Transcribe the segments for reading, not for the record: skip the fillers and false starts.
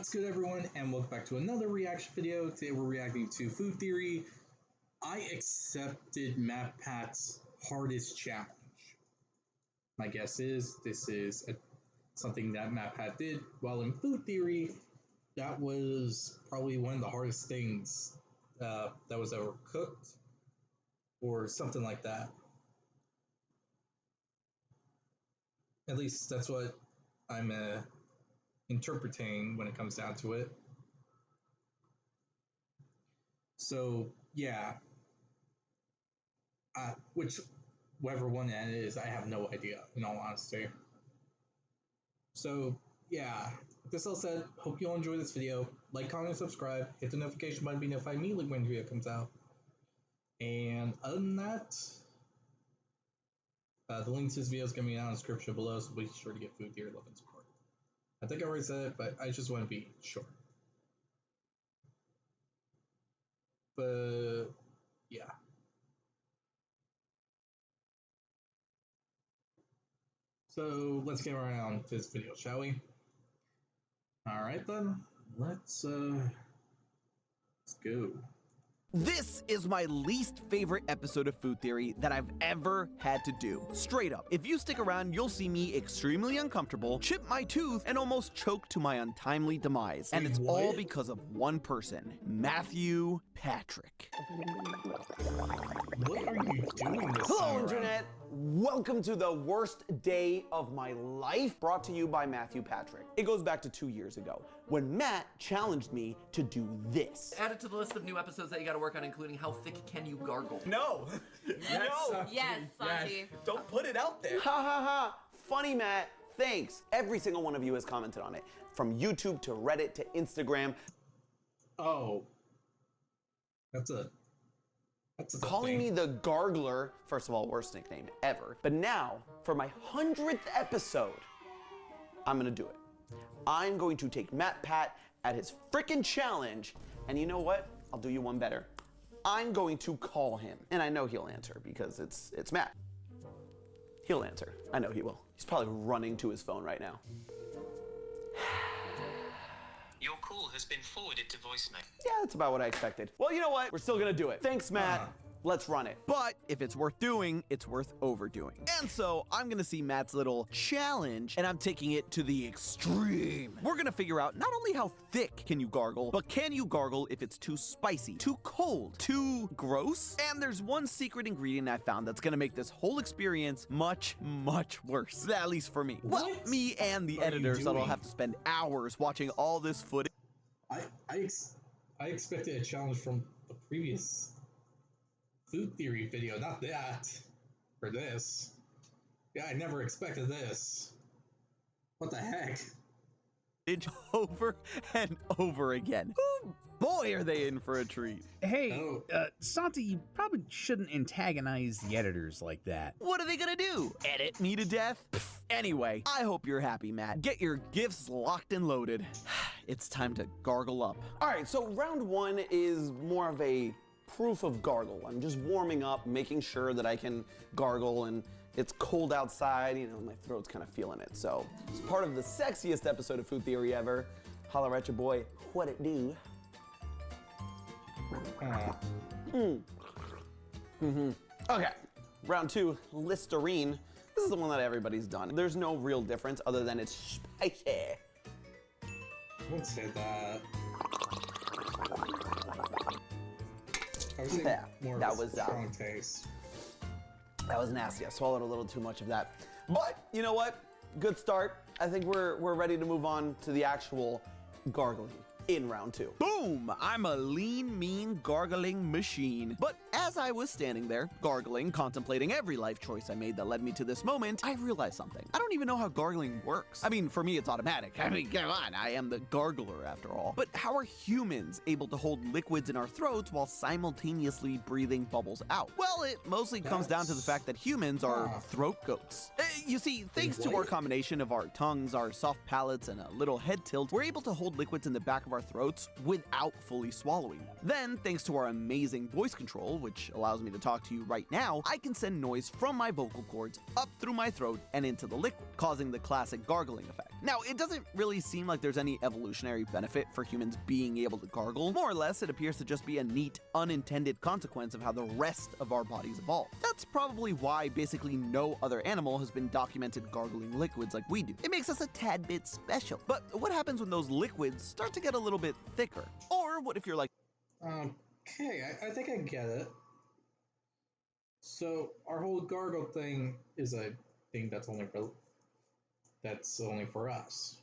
What's good, everyone, and welcome back to another reaction video. Today we're reacting to Food Theory. I accepted Matpat's hardest challenge. My guess is this is something that Matpat did while in Food Theory. That was probably one of the hardest things that was ever cooked, or something like that. At least that's what I'm interpreting when it comes down to it. So yeah, whichever one that is, I have no idea, in all honesty. So yeah, with this all said, hope you all enjoy this video. Like, comment, subscribe, hit the notification button to be notified immediately when the video comes out. And other than that, the link to this video is going to be down in the description below, so be sure to get Food Theory love and support. I think I already said it, but I just want to be sure. But yeah. So let's get around to this video, shall we? Alright then, let's go. This is my least favorite episode of Food Theory that I've ever had to do. Straight up, if you stick around, you'll see me extremely uncomfortable, chip my tooth, and almost choke to my untimely demise. And it's all because of one person, Matthew Patrick. What are you doing this Hello, time Internet. around? Welcome to the worst day of my life, brought to you by Matthew Patrick. It goes back to 2 years ago, when Matt challenged me to do this. Add it to the list of new episodes that you gotta work on, including how thick can you gargle. No! No! Yes, Sanji. Don't put it out there. Ha ha ha! Funny, Matt. Thanks. Every single one of you has commented on it, from YouTube to Reddit to Instagram. Oh. That's a Calling me the Gargler, first of all, worst nickname ever. But now, for my 100th episode, I'm gonna do it. I'm going to take Matpat at his frickin' challenge, and you know what? I'll do you one better. I'm going to call him, and I know he'll answer because it's Matt. He'll answer. I know he will. He's probably running to his phone right now. Your call has been forwarded to voicemail. Yeah, that's about what I expected. Well, you know what? We're still gonna do it. Thanks, Matt. Let's run it. But if it's worth doing, it's worth overdoing. And so I'm gonna see Matt's little challenge, and I'm taking it to the extreme. We're gonna figure out not only how thick can you gargle, but can you gargle if it's too spicy, too cold, too gross? And there's one secret ingredient I found that's gonna make this whole experience much, much worse. At least for me. Well, me and the editors that'll have to spend hours watching all this footage. I expected a challenge from the previous Food Theory video, not that. For this. Yeah, I never expected this. What the heck? Over and over again. Oh, boy, are they in for a treat. Hey, Santi, you probably shouldn't antagonize the editors like that. What are they gonna do? Edit me to death? Pfft. Anyway, I hope you're happy, Matt. Get your gifts locked and loaded. It's time to gargle up. All right, so round one is more of a proof of gargle. I'm just warming up, making sure that I can gargle, and it's cold outside, you know, my throat's kind of feeling it. So it's part of the sexiest episode of Food Theory ever. Holler at your boy, what it do? Okay, round two, Listerine. This is the one that everybody's done. There's no real difference other than it's spicy. I wouldn't say that. I was Yeah, more that of a was, strong taste. That was nasty. I swallowed a little too much of that. But you know what? Good start. I think we're ready to move on to the actual gargling in round two. Boom! I'm a lean, mean, gargling machine. But as I was standing there, gargling, contemplating every life choice I made that led me to this moment, I realized something. I don't even know how gargling works. I mean, for me, it's automatic. I mean, come on, I am the gargler after all. But how are humans able to hold liquids in our throats while simultaneously breathing bubbles out? Well, it mostly comes down to the fact that humans are throat goats. You see, thanks to our combination of our tongues, our soft palates, and a little head tilt, we're able to hold liquids in the back of our throats without fully swallowing. Then, thanks to our amazing voice control, which which allows me to talk to you right now, I can send noise from my vocal cords up through my throat and into the liquid, causing the classic gargling effect. Now, it doesn't really seem like there's any evolutionary benefit for humans being able to gargle. More or less, it appears to just be a neat, unintended consequence of how the rest of our bodies evolve. That's probably why basically no other animal has been documented gargling liquids like we do. It makes us a tad bit special. But what happens when those liquids start to get a little bit thicker? Or what if you're like, Okay, I think I get it. So our whole gargle thing is a thing that's only for us.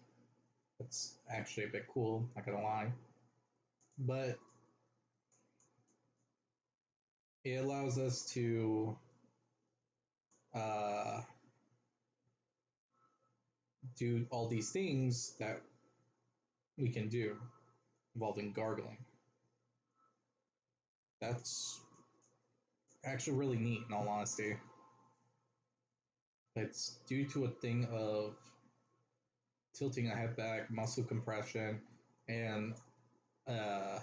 That's actually a bit cool, not gonna lie. But it allows us to do all these things that we can do involving gargling. That's actually really neat, in all honesty. It's due to a thing of tilting a head back, muscle compression, and the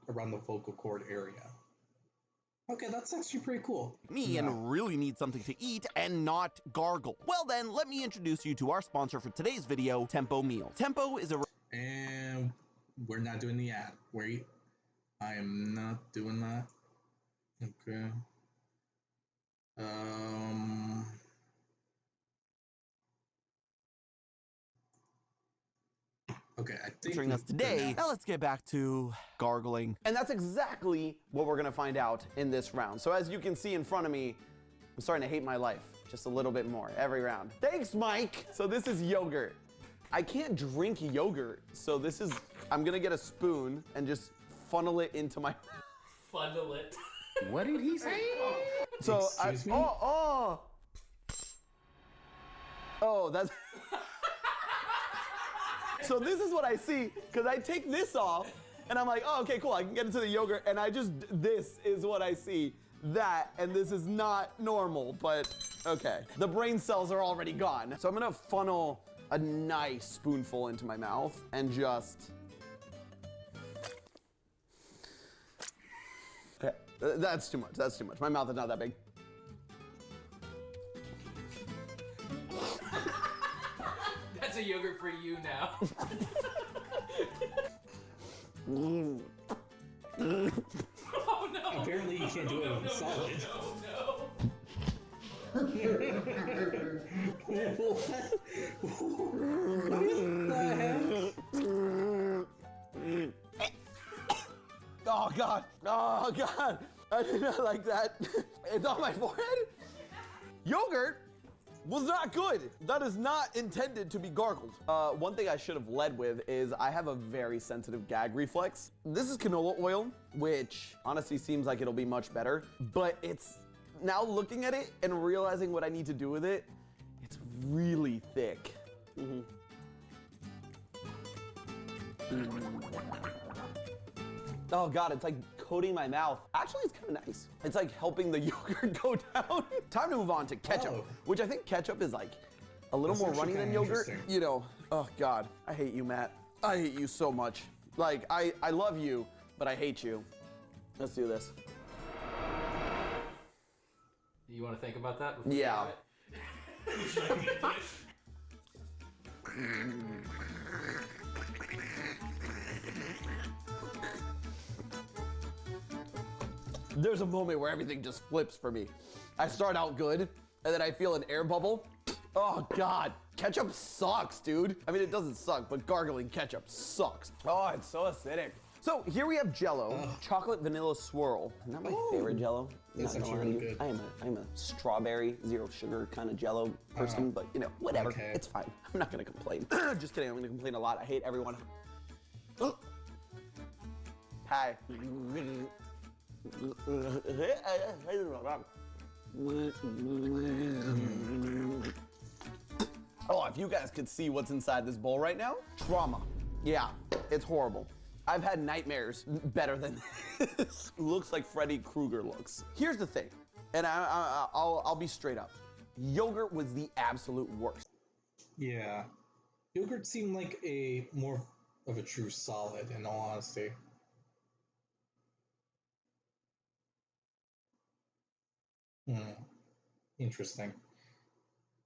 around the vocal cord area. Okay, that's actually pretty cool. me and really need something to eat and not gargle? Well then, let me introduce you to our sponsor for today's video, Tempo Meal. Tempo is a... And we're not doing the ad. Wait, I am not doing that. Okay. Okay, I think featuring us today. Now let's get back to gargling. And that's exactly what we're gonna find out in this round. So as you can see in front of me, I'm starting to hate my life just a little bit more every round. Thanks, Mike. So this is yogurt. I can't drink yogurt, so this is, I'm gonna get a spoon and just funnel it into my... Funnel it. What did he say? So Excuse me? Oh, that's... So this is what I see, because I take this off, and I'm like, oh, okay, cool, I can get into the yogurt, and this is what I see. That, and this is not normal, but okay. The brain cells are already gone. So I'm gonna funnel a nice spoonful into my mouth, and just... Okay, that's too much, that's too much. My mouth is not that big. That's a yogurt for you now. Oh no! apparently you can't do it with a solid. Oh What the heck? Oh God, oh God. I did not like that. It's on my forehead. Yogurt was not good. That is not intended to be gargled. One thing I should have led with is I have a very sensitive gag reflex. This is canola oil, which honestly seems like it'll be much better, but it's now looking at it and realizing what I need to do with it, it's really thick. Oh God, it's like coating my mouth. Actually, it's kind of nice. It's like helping the yogurt go down. Time to move on to ketchup, which I think ketchup is like a little more runny than yogurt. You know, oh God, I hate you, Matt. I hate you so much. Like, I love you, but I hate you. Let's do this. You want to think about that? Before Yeah. There's a moment where everything just flips for me. I start out good, and then I feel an air bubble. Oh God, ketchup sucks, dude. I mean, it doesn't suck, but gargling ketchup sucks. Oh, it's so acidic. So here we have Jell-O, chocolate vanilla swirl. Not my favorite Jell-O. That's Not gonna actually lie to really you. good. I'm a strawberry, zero sugar kind of Jell-O person, but you know, whatever. Okay. It's fine. I'm not gonna complain. Just kidding. I'm gonna complain a lot. I hate everyone. Hi. Oh, if you guys could see what's inside this bowl right now, trauma. Yeah, it's horrible. I've had nightmares better than this. Looks like Freddy Krueger looks. Here's the thing, and I'll be straight up. Yogurt was the absolute worst. Yeah. Yogurt seemed like a more of a true solid, in all honesty. Interesting.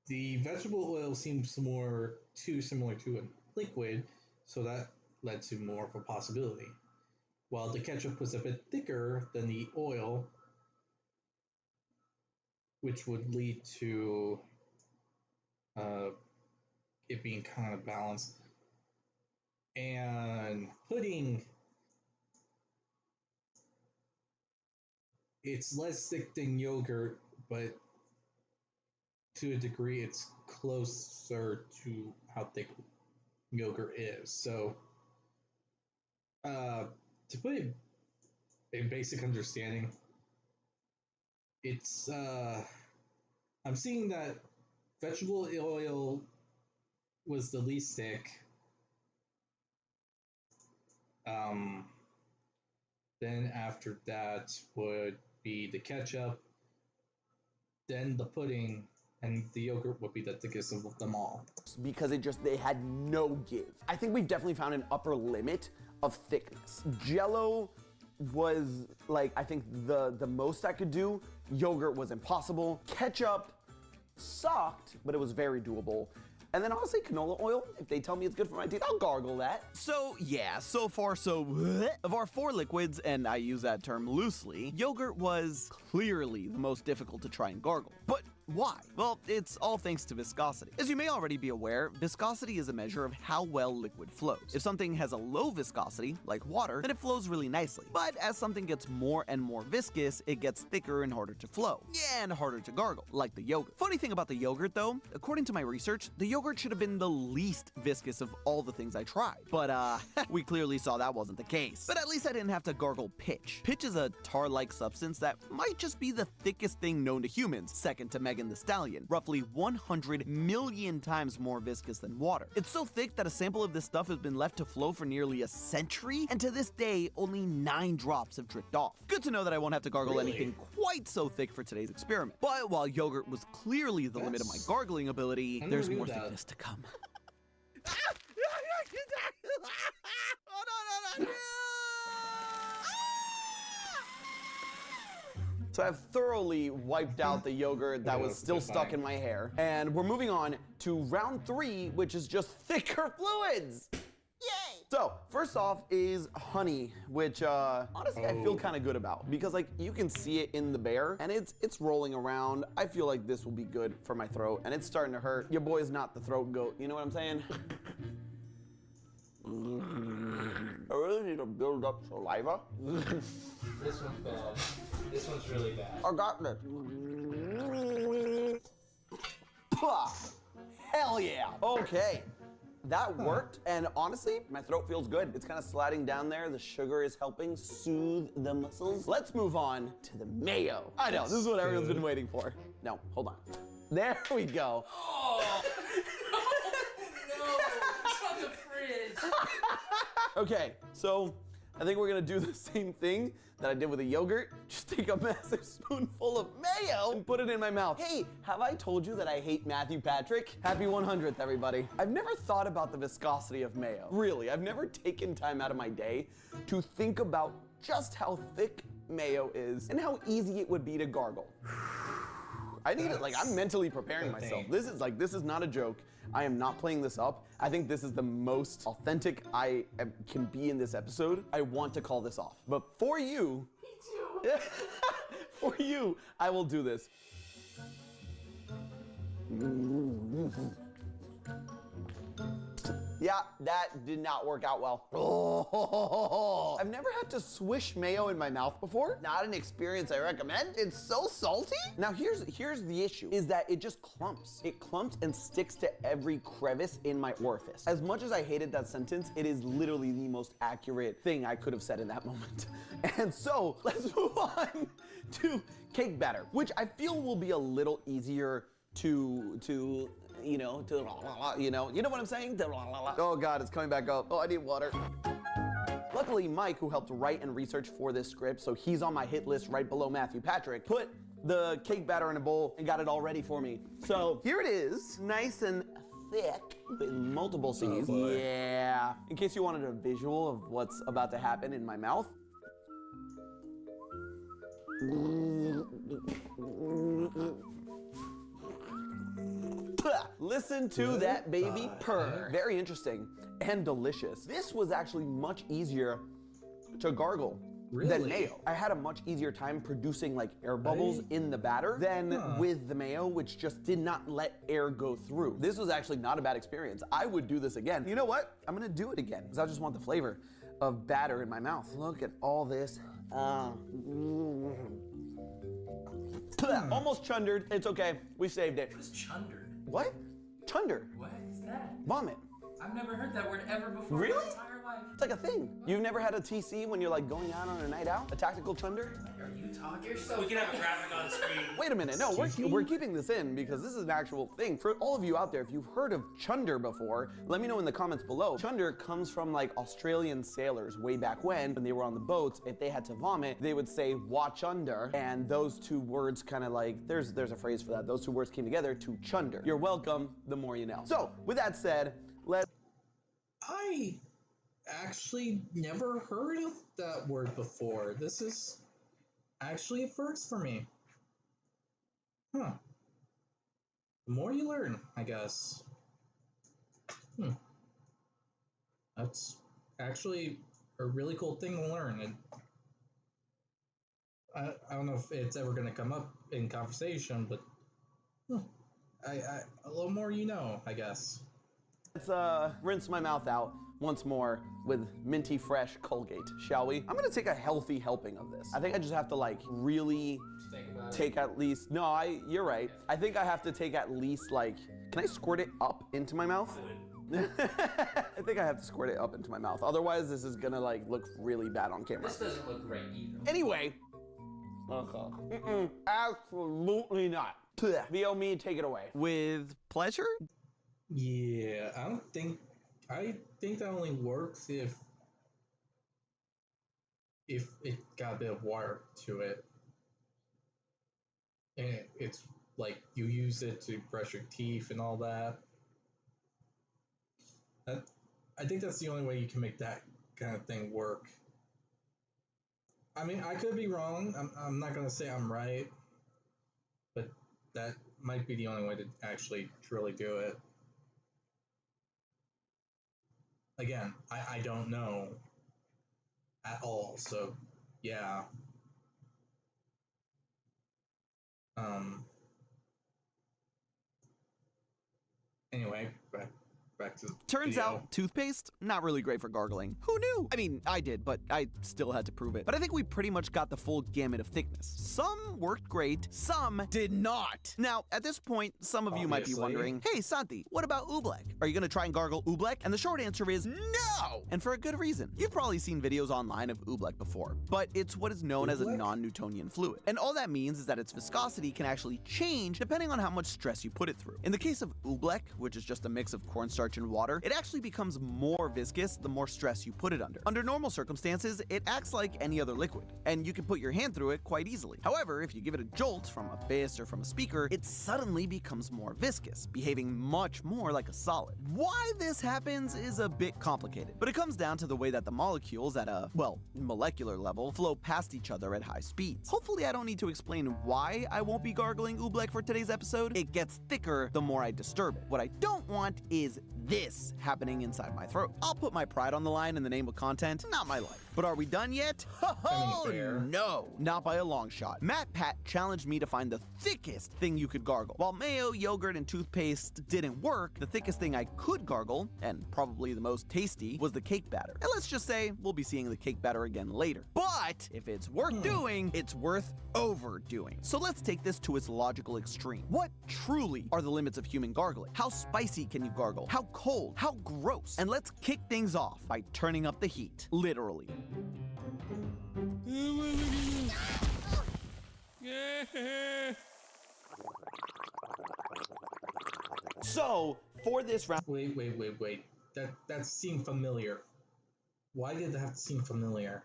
The vegetable oil seems too similar to a liquid, so that led to more of a possibility. While the ketchup was a bit thicker than the oil, which would lead to uh, it being kind of balanced. And pudding, it's less thick than yogurt, but to a degree, it's closer to how thick yogurt is. So, to put it in basic understanding, it's I'm seeing that vegetable oil was the least thick. Then after that would be the ketchup, then the pudding, and the yogurt would be the thickest of them all. Because they had no give. I think we've definitely found an upper limit of thickness. Jello was like, I think the most I could do. Yogurt was impossible. Ketchup sucked, but it was very doable. And then honestly, canola oil, if they tell me it's good for my teeth, I'll gargle that. So yeah, so far so of our 4 liquids, and I use that term loosely, yogurt was clearly the most difficult to try and gargle. But why? Well, it's all thanks to viscosity. As you may already be aware, viscosity is a measure of how well liquid flows. If something has a low viscosity, like water, then it flows really nicely. But as something gets more and more viscous, it gets thicker and harder to flow. Yeah, and harder to gargle, like the yogurt. Funny thing about the yogurt though, according to my research, the yogurt should have been the least viscous of all the things I tried. But we clearly saw that wasn't the case. But at least I didn't have to gargle pitch. Pitch is a tar-like substance that might just be the thickest thing known to humans, second to Megan Thee Stallion, roughly 100 million times more viscous than water. It's so thick that a sample of this stuff has been left to flow for nearly a century, and to this day, only 9 drops have dripped off. Good to know that I won't have to gargle anything quite so thick for today's experiment. But while yogurt was clearly the limit of my gargling ability, there's more thickness to come. So I've thoroughly wiped out the yogurt that was still stuck in my hair. And we're moving on to round 3, which is just thicker fluids. Yay! So first off is honey, which honestly I feel kind of good about, because like you can see it in the bear and it's rolling around. I feel like this will be good for my throat, and it's starting to hurt. Your boy's not the throat goat, you know what I'm saying? I really need to build up saliva. This one's bad. This one's really bad. I got this. Pah! Hell yeah. Okay. That worked, and honestly, my throat feels good. It's kind of sliding down there. The sugar is helping soothe the muscles. Let's move on to the mayo. I know, this is what everyone's been waiting for. No, hold on. There we go. Oh, no, it's on the fridge. Okay, so I think we're gonna do the same thing that I did with the yogurt. Just take a massive spoonful of mayo and put it in my mouth. Hey, have I told you that I hate Matthew Patrick? Happy 100th, everybody. I've never thought about the viscosity of mayo. Really, I've never taken time out of my day to think about just how thick mayo is and how easy it would be to gargle. I need it, like I'm mentally preparing myself. This is not a joke. I am not playing this up. I think this is the most authentic can be in this episode. I want to call this off. But for you, me too. For you, I will do this. Yeah, that did not work out well. Oh, I've never had to swish mayo in my mouth before. Not an experience I recommend. It's so salty. Now here's the issue, is that it just clumps. It clumps and sticks to every crevice in my orifice. As much as I hated that sentence, it is literally the most accurate thing I could have said in that moment. And so let's move on to cake batter, which I feel will be a little easier to you know what I'm saying? Oh God, it's coming back up. Oh, I need water. Luckily, Mike, who helped write and research for this script, so he's on my hit list right below Matthew Patrick, put the cake batter in a bowl and got it all ready for me. So here it is, nice and thick with multiple C's. Oh, yeah. In case you wanted a visual of what's about to happen in my mouth. Listen to What that baby the purr. heck? Very interesting and delicious. This was actually much easier to gargle than Really? mayo. I had a much easier time producing like air bubbles Right? in the batter than Huh. with the mayo, which just did not let air go through. This was actually not a bad experience. I would do this again. You know what? I'm gonna do it again because I just want the flavor of batter in my mouth. Look at all this. Almost chundered. It's okay. We saved it. What is chundered? What? Chunder. What is that? Vomit. I've never heard that word ever before in Really? my entire life. It's like a thing. You've never had a TC when you're like going out on a night out? A tactical chunder? Are you talking? We can have a graphic on screen. Wait a minute. No, we're keeping this in because this is an actual thing. For all of you out there, if you've heard of chunder before, let me know in the comments below. Chunder comes from like Australian sailors way back when they were on the boats. If they had to vomit, they would say watch under, and those two words kind of like there's a phrase for that. Those two words came together to chunder. You're welcome. The more you know. So with that said, let's. I actually never heard of that word before. This is actually a first for me. Huh. The more you learn, I guess. That's actually a really cool thing to learn. And I don't know if it's ever going to come up in conversation, but a little more you know, I guess. Let's rinse my mouth out once more with minty fresh Colgate, shall we? I'm gonna take a healthy helping of this. I think I just have to like really take at least, you're right. I think I have to take at least like, can I squirt it up into my mouth? I think I have to squirt it up into my mouth. Otherwise this is gonna like look really bad on camera. This doesn't look great either. Anyway, absolutely not. Vio, me, take it away. With pleasure? Yeah, I think that only works if it got a bit of water to it. And it's like you use it to brush your teeth and all that. I think that's the only way you can make that kind of thing work. I mean, I could be wrong. I'm not gonna say I'm right, but that might be the only way to actually truly do it. Again, I don't know at all, so yeah. Anyway, back to the Turns video. out, toothpaste, not really great for gargling. Who knew? I mean, I did, but I still had to prove it. But I think we pretty much got the full gamut of thickness. Some worked great, some did not. Now, at this point, some of you might be Obviously. wondering, hey, Santi, what about oobleck? Are you gonna try and gargle oobleck? And the short answer is no! And for a good reason. You've probably seen videos online of oobleck before, but it's what is known as a Oobleck? non-Newtonian fluid. And all that means is that its viscosity can actually change depending on how much stress you put it through. In the case of oobleck, which is just a mix of cornstarch and water, it actually becomes more viscous the more stress you put it under. Under normal circumstances, it acts like any other liquid, and you can put your hand through it quite easily. However, if you give it a jolt from a fist or from a speaker, it suddenly becomes more viscous, behaving much more like a solid. Why this happens is a bit complicated, but it comes down to the way that the molecules at a, well, molecular level flow past each other at high speeds. Hopefully I don't need to explain why I won't be gargling oobleck for today's episode. It gets thicker the more I disturb it. What I don't want is this happening inside my throat. I'll put my pride on the line in the name of content, not my life. But are we done yet? Oh, fair. no, not by a long shot. Matpat challenged me to find the thickest thing you could gargle. While mayo, yogurt, and toothpaste didn't work, the thickest thing I could gargle, and probably the most tasty, was the cake batter. And let's just say we'll be seeing the cake batter again later. But if it's worth doing, it's worth overdoing. So let's take this to its logical extreme. What truly are the limits of human gargling? How spicy can you gargle? How cold? How gross? And let's kick things off by turning up the heat, literally. So for this round, Wait. That seemed familiar. Why did that seem familiar?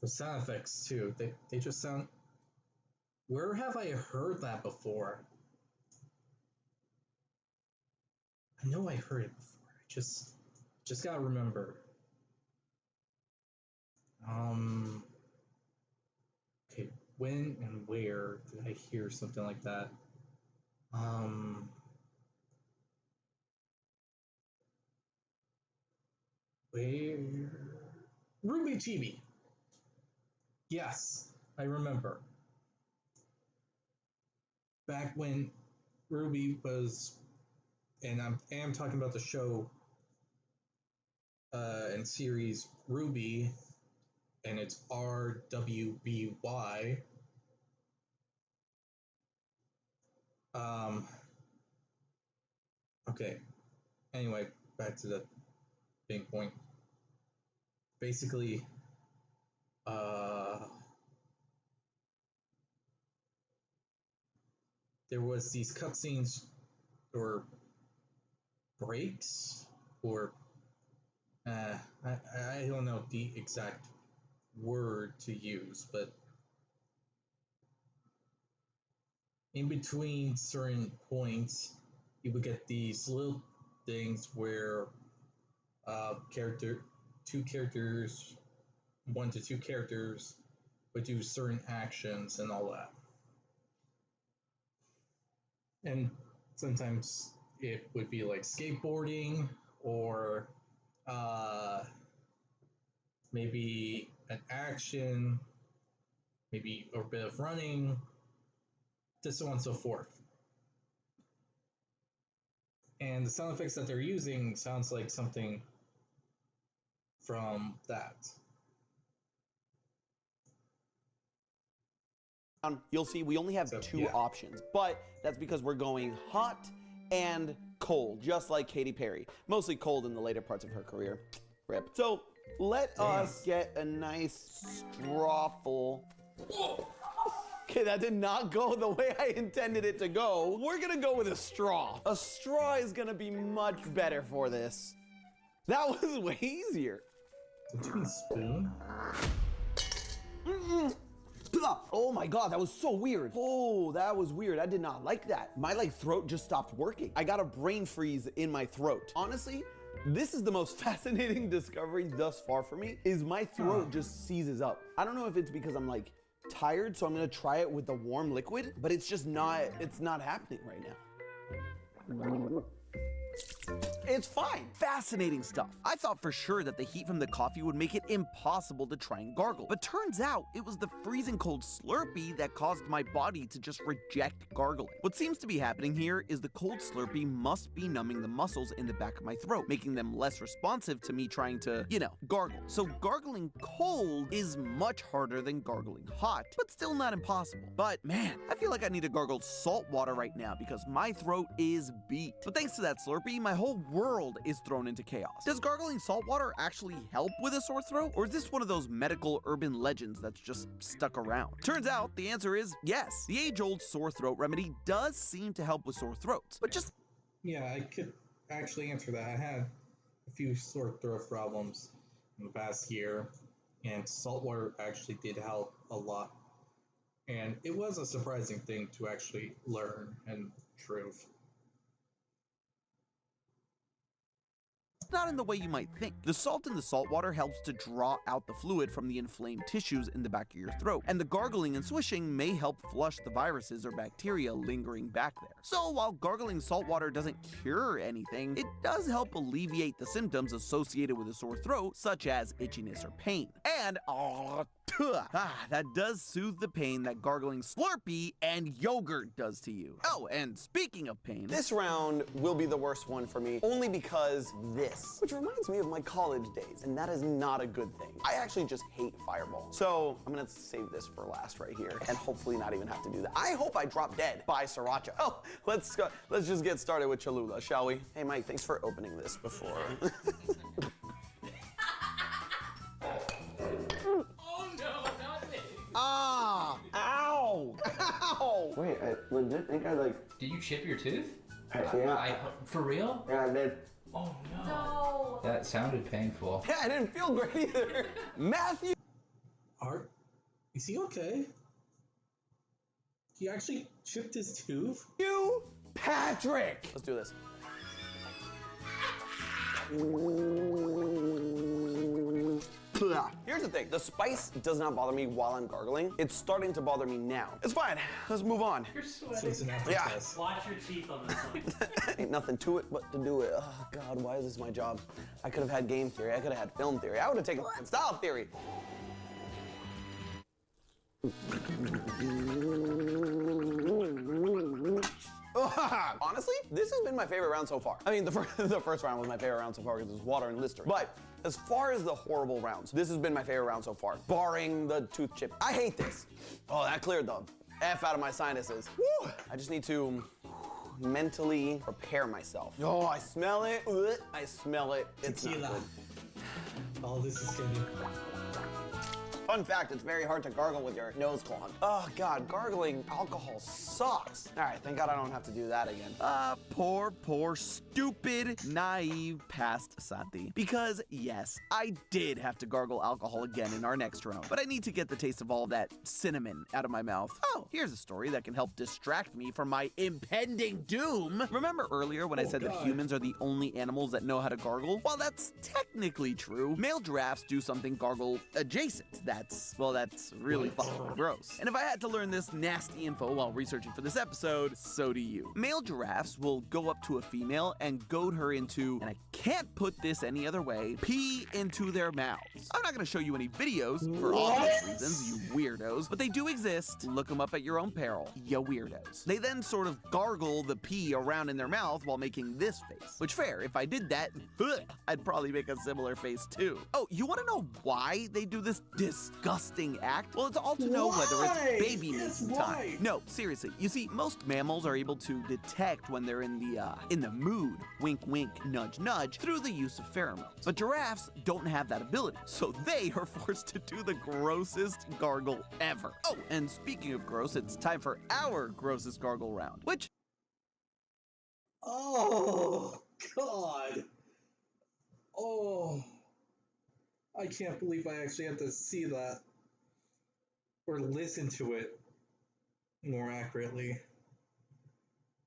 The sound effects too. They just sound. Where have I heard that before? I know I heard it before. I just gotta remember. Okay, when and where did I hear something like that? Where? Ruby Chibi. Yes, I remember. Back when Ruby was, and I am talking about the show and series Ruby, and it's RWBY. Okay. Anyway, back to the main point. Basically, there was these cutscenes or breaks or I don't know the exact word to use, but in between certain points, you would get these little things where one to two characters would do certain actions and all that. And sometimes it would be like skateboarding or maybe an action, maybe a bit of running, so on and so forth. And the sound effects that they're using sounds like something from that. You'll see we only have two options, but that's because we're going hot and cold, just like Katy Perry. Mostly cold in the later parts of her career. Rip. So let us get a nice strawful. Okay, that did not go the way I intended it to go. We're gonna go with a straw. A straw is gonna be much better for this. That was way easier. Did you mean spoon? Oh my god, that was so weird. Oh, that was weird. I did not like that. My throat just stopped working. I got a brain freeze in my throat. Honestly, this is the most fascinating discovery thus far for me, is my throat just seizes up. I don't know if it's because I'm tired, so I'm gonna try it with the warm liquid, but it's just not, it's not happening right now. It's fine. Fascinating stuff. I thought for sure that the heat from the coffee would make it impossible to try and gargle, but turns out it was the freezing cold Slurpee that caused my body to just reject gargling. What seems to be happening here is the cold Slurpee must be numbing the muscles in the back of my throat, making them less responsive to me trying to, gargle. So gargling cold is much harder than gargling hot, but still not impossible. But man, I feel like I need to gargle salt water right now because my throat is beat. But thanks to that Slurpee, my whole world is thrown into chaos. Does gargling salt water actually help with a sore throat? Or is this one of those medical urban legends that's just stuck around? Turns out the answer is yes. The age-old sore throat remedy does seem to help with sore throats, but just... Yeah, I could actually answer that. I had a few sore throat problems in the past year, and salt water actually did help a lot. And it was a surprising thing to actually learn and prove. not in the way you might think. The salt in the salt water helps to draw out the fluid from the inflamed tissues in the back of your throat, and the gargling and swishing may help flush the viruses or bacteria lingering back there. So while gargling salt water doesn't cure anything, it does help alleviate the symptoms associated with a sore throat, such as itchiness or pain. And that does soothe the pain that gargling Slurpee and yogurt does to you. Oh, and speaking of pain, this round will be the worst one for me, only because this, which reminds me of my college days, and that is not a good thing. I actually just hate Fireball. So I'm gonna save this for last right here, and hopefully not even have to do that. I hope I drop dead by Sriracha. Oh, let's just get started with Cholula, shall we? Hey Mike, thanks for opening this before. Ah! Ow! Ow! Wait, I legit think I Did you chip your tooth? yeah. For real? Yeah, I did. Oh no. That sounded painful. Yeah, I didn't feel great either. Matthew! Art, is he okay? He actually chipped his tooth? You, Patrick! Let's do this. Here's the thing, the spice does not bother me while I'm gargling. It's starting to bother me now. It's fine, let's move on. You're So sweating. it's an after Yeah. test. Watch your teeth on this one. Ain't nothing to it but to do it. Oh God, why is this my job? I could have had game theory, I could have had film theory, I would have taken style theory. Honestly, this has been my favorite round so far. I mean, the first round was my favorite round so far because it was water and Lister. But as far as the horrible rounds, this has been my favorite round so far, barring the tooth chip. I hate this. Oh, that cleared the F out of my sinuses. Woo! I just need to mentally prepare myself. Oh, I smell it. I smell it. It's not Tequila. good. All this is gonna be. Fun fact, it's very hard to gargle with your nose clogged. Oh God, gargling alcohol sucks. All right, thank God I don't have to do that again. Poor, stupid, naive past Santi. Because yes, I did have to gargle alcohol again in our next round, but I need to get the taste of all that cinnamon out of my mouth. Oh, here's a story that can help distract me from my impending doom. Remember earlier when I said that humans are the only animals that know how to gargle? While that's technically true, male giraffes do something gargle adjacent. That's really fucking gross. And if I had to learn this nasty info while researching for this episode, so do you. Male giraffes will go up to a female and goad her into, and I can't put this any other way, pee into their mouths. I'm not gonna show you any videos for obvious reasons, you weirdos, but they do exist. Look them up at your own peril, you weirdos. They then sort of gargle the pee around in their mouth while making this face. Which fair, if I did that, I'd probably make a similar face too. Oh, you wanna know why they do this disgusting act? Well, it's all to know whether it's baby making time. No, seriously. You see, most mammals are able to detect when they're in the mood, wink wink, nudge nudge, through the use of pheromones. But giraffes don't have that ability, so they are forced to do the grossest gargle ever. Oh, and speaking of gross, it's time for our grossest gargle round, which... Oh, God. Oh. I can't believe I actually have to see that. Or listen to it more accurately.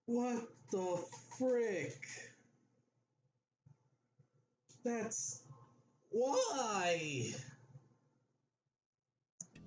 What the frick? That's... why?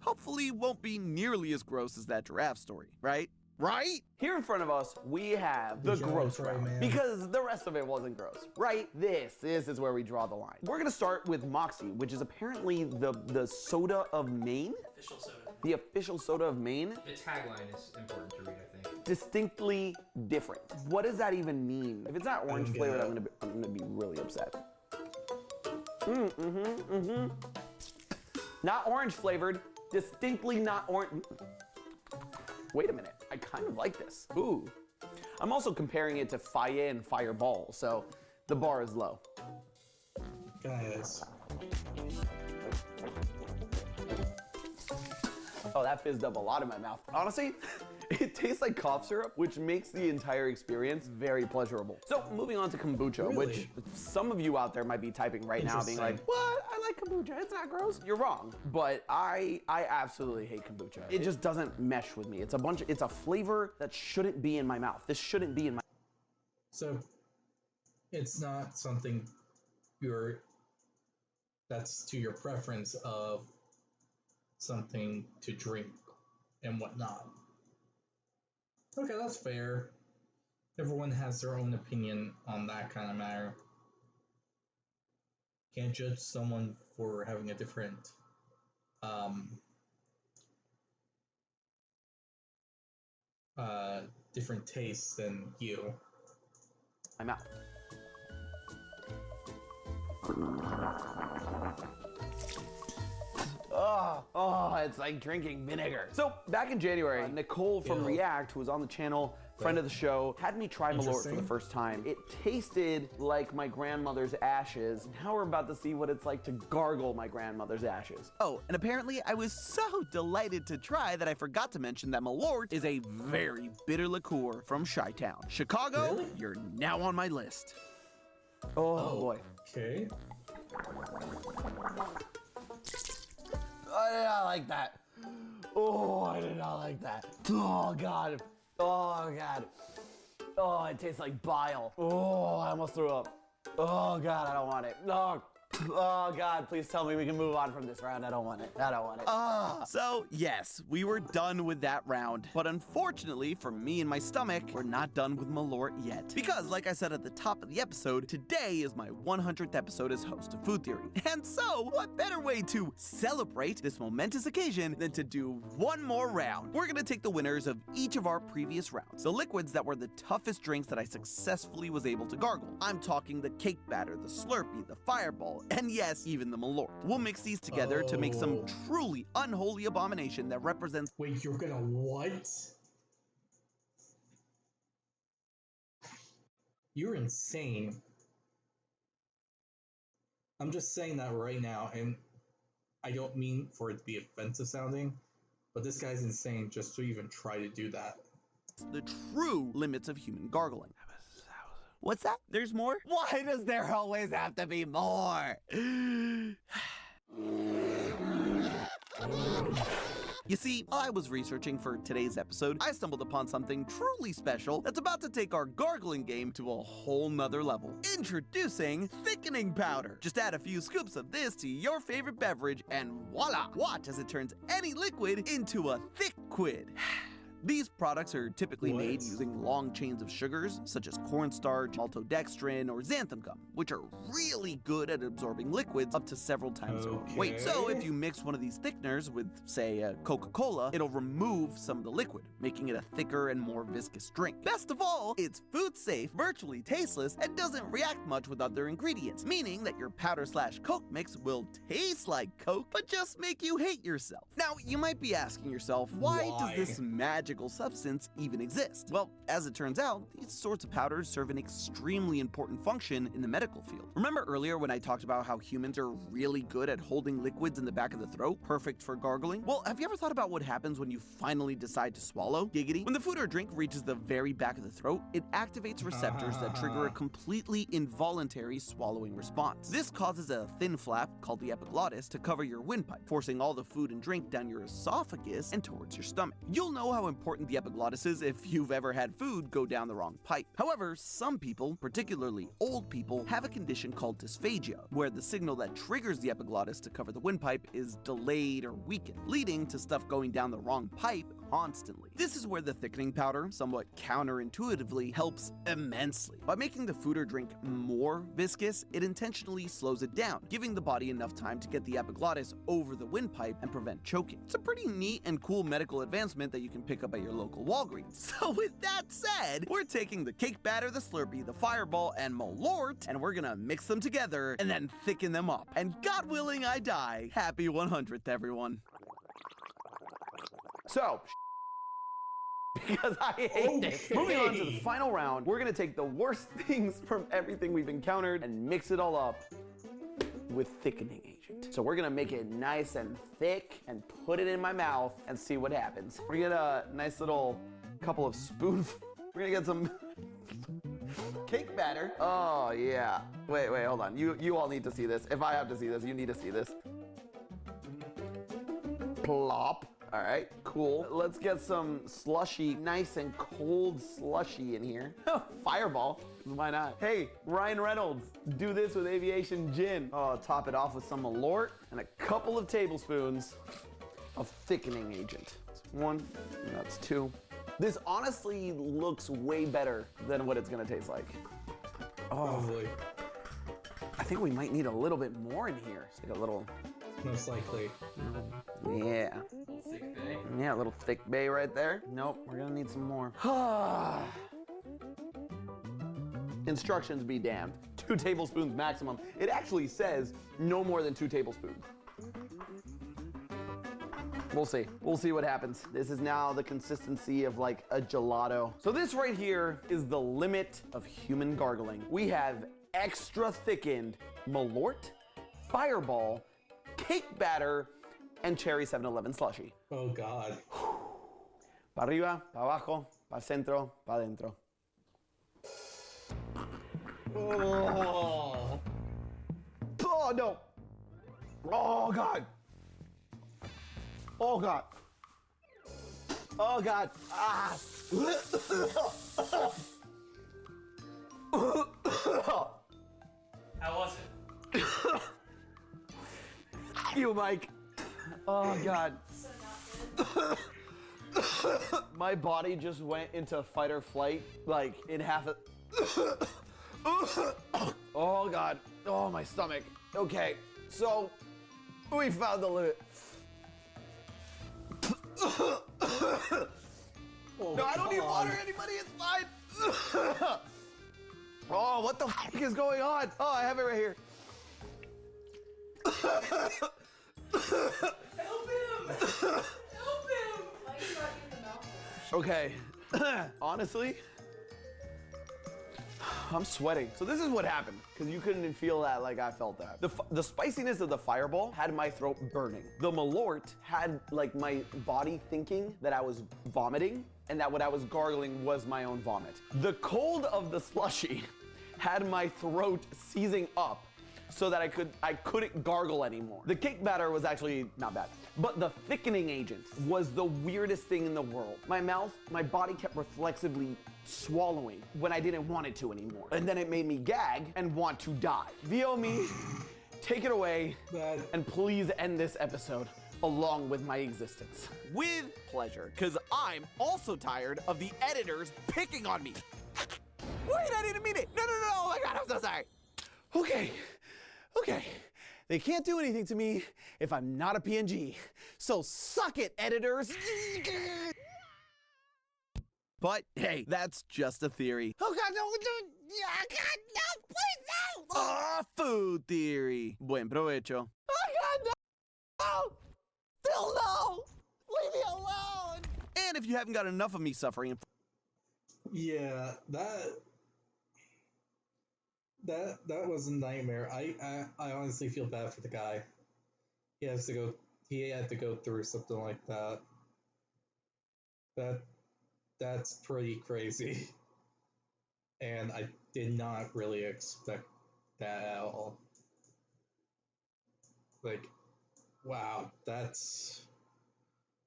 hopefully won't be nearly as gross as that giraffe story, right? Right? Here in front of us, we have the gross round, because the rest of it wasn't gross, right? This is where we draw the line. We're gonna start with Moxie, which is apparently the soda of Maine. Official soda. The official soda of Maine. The tagline is important to read, I think. Distinctly different. What does that even mean? If it's not orange flavored, I'm gonna be really upset. Not orange flavored. Distinctly not orange. Wait a minute, I kind of like this. Ooh. I'm also comparing it to Fire and Fireball, so the bar is low. Guys. Oh, that fizzed up a lot in my mouth. Honestly, it tastes like cough syrup, which makes the entire experience very pleasurable. So moving on to kombucha, which some of you out there might be typing right now being like, what? I like kombucha, it's not gross. You're wrong, but I absolutely hate kombucha. It just doesn't mesh with me. It's a flavor that shouldn't be in my mouth. This shouldn't be in my... So it's not something that's to your preference of something to drink and whatnot. Okay, that's fair. Everyone has their own opinion on that kind of matter. Can't judge someone for having a different different taste than you. my mouth. Oh, it's like drinking vinegar. So back in January, Nicole from React, who was on the channel, friend of the show, had me try Malort for the first time. It tasted like my grandmother's ashes. Now we're about to see what it's like to gargle my grandmother's ashes. Oh, and apparently I was so delighted to try that I forgot to mention that Malort is a very bitter liqueur from Chi-Town. Chicago, you're now on my list. Oh boy. Okay. I did not like that. Oh, I did not like that. Oh, God. Oh, God. Oh, it tastes like bile. Oh, I almost threw up. Oh, God, I don't want it. Oh, Oh God, please tell me we can move on from this round. I don't want it. I don't want it. So yes, we were done with that round. But unfortunately for me and my stomach, we're not done with Malort yet. Because like I said at the top of the episode, today is my 100th episode as host of Food Theory. And so, what better way to celebrate this momentous occasion than to do one more round? We're gonna take the winners of each of our previous rounds, the liquids that were the toughest drinks that I successfully was able to gargle. I'm talking the cake batter, the Slurpee, the Fireball, and yes, even the Malort. We'll mix these together to make some truly unholy abomination that represents— Wait, you're gonna what? You're insane. I'm just saying that right now, and I don't mean for it to be offensive sounding, but this guy's insane just to even try to do that. the true limits of human gargling. What's that? There's more? Why does there always have to be more? You see, while I was researching for today's episode, I stumbled upon something truly special that's about to take our gargling game to a whole nother level. Introducing thickening powder. Just add a few scoops of this to your favorite beverage and voila! Watch as it turns any liquid into a thick quid. These products are typically made using long chains of sugars, such as cornstarch, maltodextrin, or xanthan gum, which are really good at absorbing liquids up to several times their own weight. So if you mix one of these thickeners with, say, a Coca-Cola, it'll remove some of the liquid, making it a thicker and more viscous drink. Best of all, it's food safe, virtually tasteless, and doesn't react much with other ingredients, meaning that your powder/Coke mix will taste like Coke, but just make you hate yourself. Now, you might be asking yourself, why does this magical substance even exist? Well, as it turns out, these sorts of powders serve an extremely important function in the medical field. Remember earlier when I talked about how humans are really good at holding liquids in the back of the throat, perfect for gargling? Well, have you ever thought about what happens when you finally decide to swallow? Giggity. When the food or drink reaches the very back of the throat, it activates receptors that trigger a completely involuntary swallowing response. This causes a thin flap, called the epiglottis, to cover your windpipe, forcing all the food and drink down your esophagus and towards your stomach. You'll know how important the epiglottis is if you've ever had food go down the wrong pipe. However, some people, particularly old people, have a condition called dysphagia, where the signal that triggers the epiglottis to cover the windpipe is delayed or weakened, leading to stuff going down the wrong pipe constantly. This is where the thickening powder, somewhat counterintuitively, helps immensely. By making the food or drink more viscous, it intentionally slows it down, giving the body enough time to get the epiglottis over the windpipe and prevent choking. It's a pretty neat and cool medical advancement that you can pick up at your local Walgreens. So with that said, we're taking the cake batter, the Slurpee, the Fireball, and Malort, and we're gonna mix them together and then thicken them up. And God willing I die, happy 100th everyone. So, because I hate this. Moving on to the final round, we're gonna take the worst things from everything we've encountered and mix it all up with thickening agent. So we're gonna make it nice and thick and put it in my mouth and see what happens. We're gonna get a nice little couple of spoons. We're gonna get some cake batter. Oh yeah. Wait, hold on. You all need to see this. If I have to see this, you need to see this. Plop. All right, cool. Let's get some slushy, nice and cold slushy in here. Fireball, why not? Hey, Ryan Reynolds, do this with aviation gin. Oh, top it off with some Malort and a couple of tablespoons of thickening agent. That's one, and that's two. This honestly looks way better than what it's gonna taste like. Oh, Probably. I think we might need a little bit more in here. It's like a little, Most likely. yeah. Thick bay. Yeah, a little thick bay right there. Nope, we're gonna need some more. Instructions be damned. 2 tablespoons maximum. It actually says no more than 2 tablespoons. We'll see. We'll see what happens. This is now the consistency of like a gelato. So this right here is the limit of human gargling. We have extra thickened Malort, Fireball, cake batter, and cherry 7-Eleven slushy. Oh God. Pa arriba, pa abajo, pa centro, pa adentro. Oh. Oh no! Oh God! Oh God! Oh God! Ah! How was it? you, Mike. Oh, God. My body just went into fight or flight, like in half a... Oh, God. Oh, my stomach. Okay, so we found the limit. No, I don't need water, anybody. It's fine. Oh, what the f is going on? Oh, I have it right here. Help him! Help him! Why are you not in the mouth? Okay, honestly, I'm sweating. So this is what happened, because you couldn't even feel that like I felt that. The spiciness of the fireball had my throat burning. The Malort had like my body thinking that I was vomiting and that what I was gargling was my own vomit. The cold of the slushy had my throat seizing up so that I couldn't gargle anymore. The cake batter was actually not bad, but the thickening agent was the weirdest thing in the world. My body kept reflexively swallowing when I didn't want it to anymore. And then it made me gag and want to die. VO take it away, and please end this episode along with my existence. With pleasure, because I'm also tired of the editors picking on me. Wait, I didn't mean it. No, oh my God, I'm so sorry. Okay, they can't do anything to me if I'm not a PNG. So suck it, editors. But hey, that's just a theory. Oh God, no, God, no, please, no. Ah, food theory. Buen provecho. Oh God, no, still no. Leave me alone. And if you haven't got enough of me suffering, Yeah, that was a nightmare. I honestly feel bad for the guy. He had to go through something like that. That's pretty crazy. And I did not really expect that at all. Like, wow, that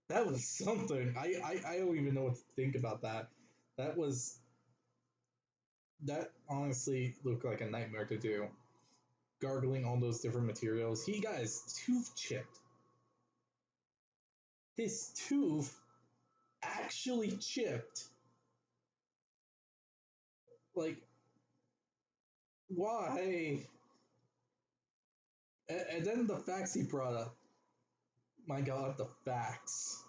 was something. I don't even know what to think about that. That honestly looked like a nightmare to do. Gargling all those different materials. He got his tooth chipped. His tooth actually chipped. Like, why? And then the facts he brought up. My God, the facts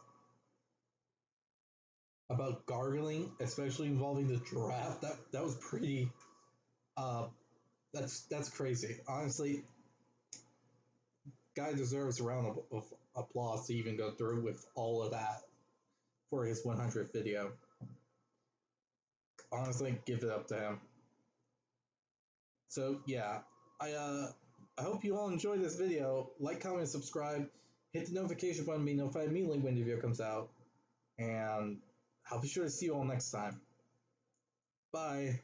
about gargling, especially involving the giraffe. That was pretty. That's crazy. Honestly, guy deserves a round of applause to even go through with all of that for his 100th video. Honestly, give it up to him. So yeah, I hope you all enjoyed this video. Like, comment, subscribe, hit the notification button to be notified immediately when the video comes out, and I'll be sure to see you all next time. Bye.